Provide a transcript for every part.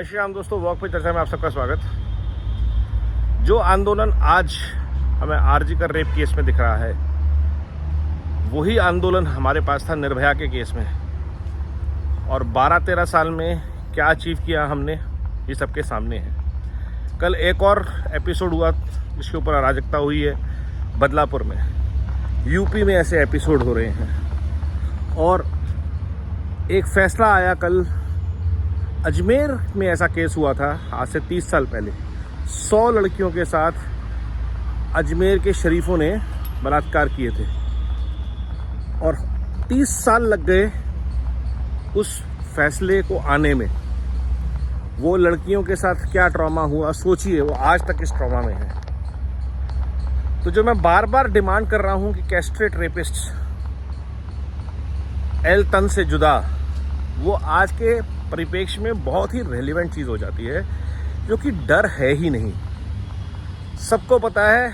श्री राम दोस्तों, वॉक पे चर्चा में आप सबका स्वागत। जो आंदोलन आज हमें आरजी कर रेप केस में दिख रहा है, वही आंदोलन हमारे पास था निर्भया के केस में। और 12-13 साल में क्या अचीव किया हमने, ये सबके सामने है। कल एक और एपिसोड हुआ जिसके ऊपर अराजकता हुई है बदलापुर में। यूपी में ऐसे एपिसोड हो रहे हैं। और एक फैसला आया कल, अजमेर में ऐसा केस हुआ था आज से 30 साल पहले। 100 लड़कियों के साथ अजमेर के शरीफों ने बलात्कार किए थे और 30 साल लग गए उस फैसले को आने में। वो लड़कियों के साथ क्या ट्रॉमा हुआ सोचिए, वो आज तक इस ट्रॉमा में है। तो जो मैं बार बार डिमांड कर रहा हूं कि कैस्ट्रेट रेपिस्ट एल तन से जुदा, वो आज के परिप्रेक्ष्य में बहुत ही रेलिवेंट चीज़ हो जाती है, जो कि डर है ही नहीं। सबको पता है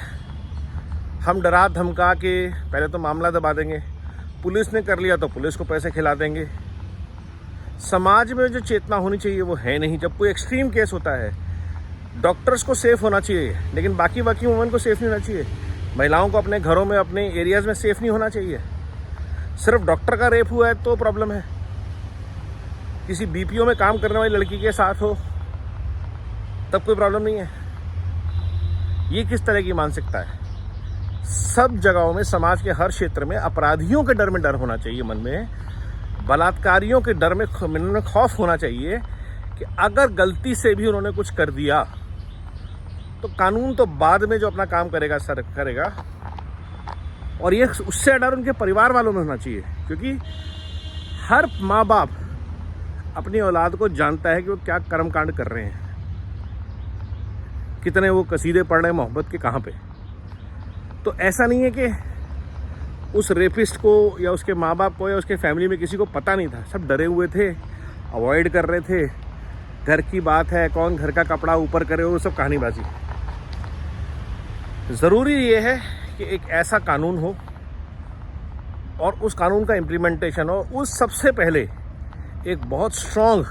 हम डरा धमका के पहले तो मामला दबा देंगे, पुलिस ने कर लिया तो पुलिस को पैसे खिला देंगे। समाज में जो चेतना होनी चाहिए वो है नहीं। जब कोई एक्सट्रीम केस होता है, डॉक्टर्स को सेफ होना चाहिए, लेकिन बाकी वुमेन को सेफ नहीं होना चाहिए। महिलाओं को अपने घरों में, अपने एरियाज़ में सेफ नहीं होना चाहिए। सिर्फ डॉक्टर का रेप हुआ है तो प्रॉब्लम है, किसी बीपीओ में काम करने वाली लड़की के साथ हो तब कोई प्रॉब्लम नहीं है। ये किस तरह की मानसिकता है? सब जगहों में, समाज के हर क्षेत्र में अपराधियों के डर में डर होना चाहिए मन में, बलात्कारियों के डर में खौफ होना चाहिए कि अगर गलती से भी उन्होंने कुछ कर दिया तो कानून तो बाद में जो अपना काम करेगा सर करेगा। और ये उससे डर उनके परिवार वालों में होना चाहिए, क्योंकि हर माँ बाप अपनी औलाद को जानता है कि वो क्या कर्मकांड कर रहे हैं, कितने वो कसीदे पढ़ रहे हैं मोहब्बत के कहाँ पे। तो ऐसा नहीं है कि उस रेपिस्ट को या उसके माँ बाप को या उसके फैमिली में किसी को पता नहीं था। सब डरे हुए थे, अवॉइड कर रहे थे। घर की बात है, कौन घर का कपड़ा ऊपर करे, वो सब कहानीबाजी। ज़रूरी ये है कि एक ऐसा कानून हो और उस कानून का इम्प्लीमेंटेशन हो। उस सबसे पहले एक बहुत स्ट्रॉन्ग,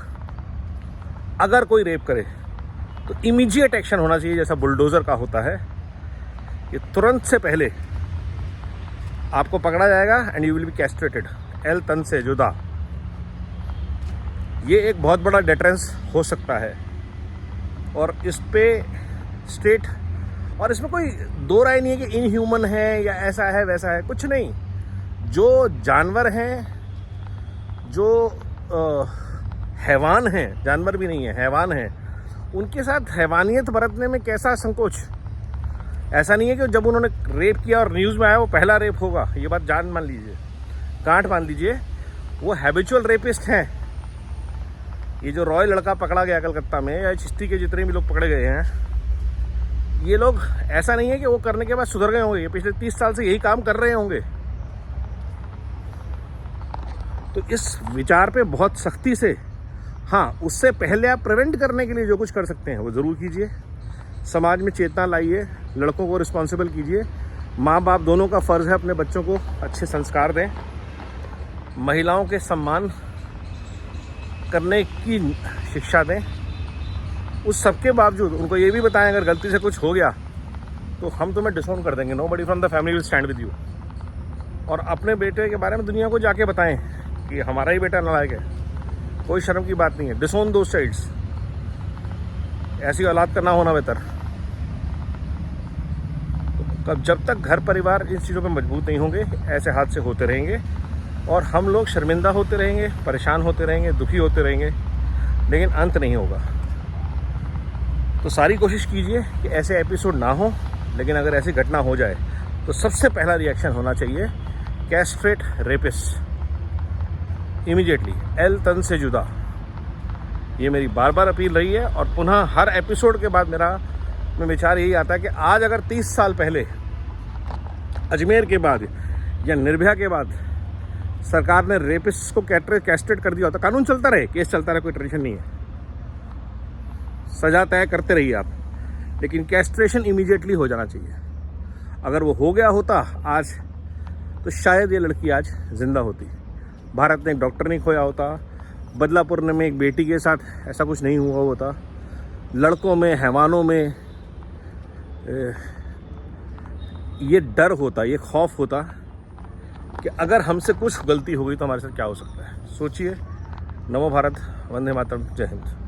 अगर कोई रेप करे तो इमीडिएट एक्शन होना चाहिए, जैसा बुलडोज़र का होता है कि तुरंत से पहले आपको पकड़ा जाएगा and you will be castrated, एल तन से जुदा। ये एक बहुत बड़ा डेटरेंस हो सकता है। और इस पे स्टेट, और इसमें कोई दो राय नहीं है कि इनह्यूमन है या ऐसा है वैसा है, कुछ नहीं। जो जानवर हैं, जो हैवान हैं, जानवर भी नहीं है, हैवान हैं, उनके साथ हैवानियत बरतने में कैसा संकोच। ऐसा नहीं है कि जब उन्होंने रेप किया और न्यूज़ में आया वो पहला रेप होगा। ये बात जान मान लीजिए, गांठ मान लीजिए, वो हैबिचुअल रेपिस्ट हैं। ये जो रॉय लड़का पकड़ा गया कलकत्ता में, या चिश्ती के जितने भी लोग पकड़े गए हैं, ये लोग ऐसा नहीं है कि वो करने के बाद सुधर गए होंगे। ये पिछले 30 साल से यही काम कर रहे होंगे। तो इस विचार पे बहुत सख्ती से, हाँ, उससे पहले आप प्रिवेंट करने के लिए जो कुछ कर सकते हैं वो ज़रूर कीजिए। समाज में चेतना लाइए, लड़कों को रिस्पॉन्सिबल कीजिए। माँ बाप दोनों का फ़र्ज़ है अपने बच्चों को अच्छे संस्कार दें, महिलाओं के सम्मान करने की शिक्षा दें। उस सबके बावजूद उनको ये भी बताएं अगर गलती से कुछ हो गया तो हम तुम्हें डिसोन कर देंगे, nobody from the family will stand with you. और अपने बेटे के बारे में दुनिया को जाके बताएं कि हमारा ही बेटा नालायक है, कोई शर्म की बात नहीं है। डिसोन दो साइड्स, ऐसी औलाद का ना होना बेहतर। तो जब तक घर परिवार इन चीज़ों पे मजबूत नहीं होंगे, ऐसे हादसे होते रहेंगे और हम लोग शर्मिंदा होते रहेंगे, परेशान होते रहेंगे, दुखी होते रहेंगे, लेकिन अंत नहीं होगा। तो सारी कोशिश कीजिए कि ऐसे एपिसोड ना हो, लेकिन अगर ऐसी घटना हो जाए तो सबसे पहला रिएक्शन होना चाहिए कैस्ट्रेट रेपिस्ट इमीडिएटली, एल तन से जुदा। ये मेरी बार बार अपील रही है और पुनः हर एपिसोड के बाद मेरा में विचार यही आता है कि आज अगर 30 साल पहले अजमेर के बाद या निर्भया के बाद सरकार ने रेपिस्ट को कैस्ट्रेट कर दिया होता, कानून चलता रहे, केस चलता रहे, कोई टेंशन नहीं है, सजा तय करते रहिए आप, लेकिन कैस्ट्रेशन इमीडिएटली हो जाना चाहिए। अगर वो हो गया होता आज, तो शायद ये लड़की आज जिंदा होती। भारत ने एक डॉक्टर नहीं खोया होता, बदलापुर में एक बेटी के साथ ऐसा कुछ नहीं हुआ होता। लड़कों में, हैवानों में ये डर होता, ये खौफ होता कि अगर हमसे कुछ गलती हो गई तो हमारे साथ क्या हो सकता है। सोचिए। नमो भारत, वंदे मातरम, जय हिंद।